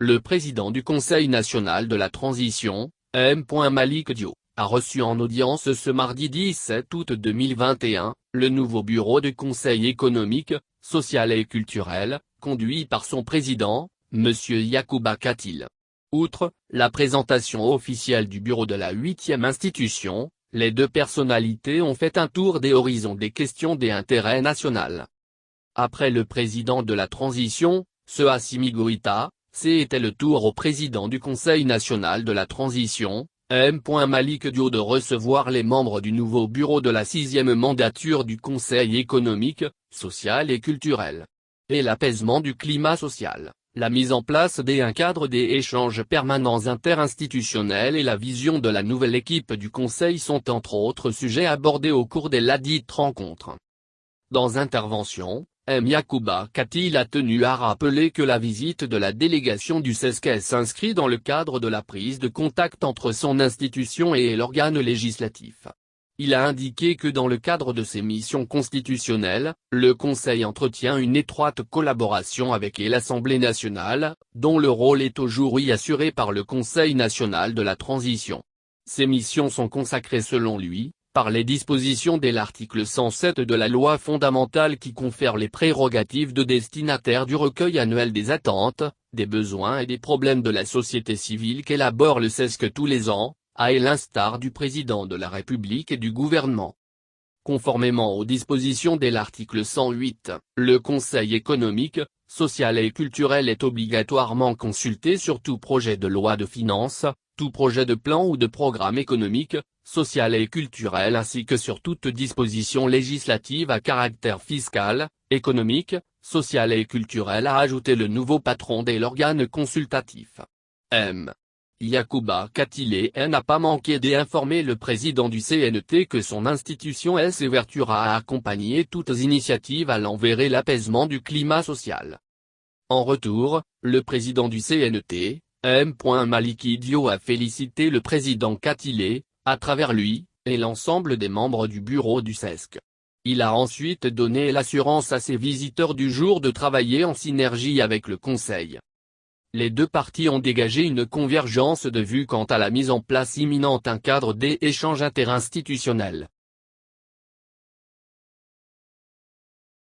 le président du Conseil national de la transition, M. Malick Diop, a reçu en audience ce mardi 17 août 2021, le nouveau bureau du Conseil économique, social et culturel, conduit par son président, M. Yacouba Katil. Outre la présentation officielle du bureau de la 8e institution, les deux personnalités ont fait un tour des horizons des questions d'intérêt national. Après le président de la transition, Assimi Goïta, c'était le tour au président du Conseil national de la transition, M. Malick Diop, de recevoir les membres du nouveau bureau de la 6e mandature du Conseil économique, social et culturel. Et l'apaisement du climat social, la mise en place d'un cadre des échanges permanents interinstitutionnels et la vision de la nouvelle équipe du Conseil sont entre autres sujets abordés au cours de ladite rencontre. Dans intervention, M. Yacouba Katil a tenu à rappeler que la visite de la délégation du CESC s'inscrit dans le cadre de la prise de contact entre son institution et l'organe législatif. Il a indiqué que dans le cadre de ses missions constitutionnelles, le Conseil entretient une étroite collaboration avec l'Assemblée nationale, dont le rôle est aujourd'hui assuré par le Conseil national de la transition. Ces missions sont consacrées selon lui, par les dispositions de l'article 107 de la loi fondamentale qui confère les prérogatives de destinataire du recueil annuel des attentes, des besoins et des problèmes de la société civile qu'élabore le CESC tous les ans, à l'instar du président de la République et du gouvernement. Conformément aux dispositions de l'article 108, le Conseil économique, social et culturel est obligatoirement consulté sur tout projet de loi de finances, tout projet de plan ou de programme économique, social et culturel ainsi que sur toute disposition législative à caractère fiscal, économique, social et culturel, a ajouté le nouveau patron de l'organe consultatif. M. Yacouba Katil n'a pas manqué d'informer le président du CNT que son institution s'évertuera à accompagner toutes initiatives allant vers l'apaisement du climat social. En retour, le président du CNT, M. Malick Diop, a félicité le président Katil, à travers lui, et l'ensemble des membres du bureau du CESC. Il a ensuite donné l'assurance à ses visiteurs du jour de travailler en synergie avec le Conseil. Les deux parties ont dégagé une convergence de vues quant à la mise en place imminente d'un cadre d'échange interinstitutionnel.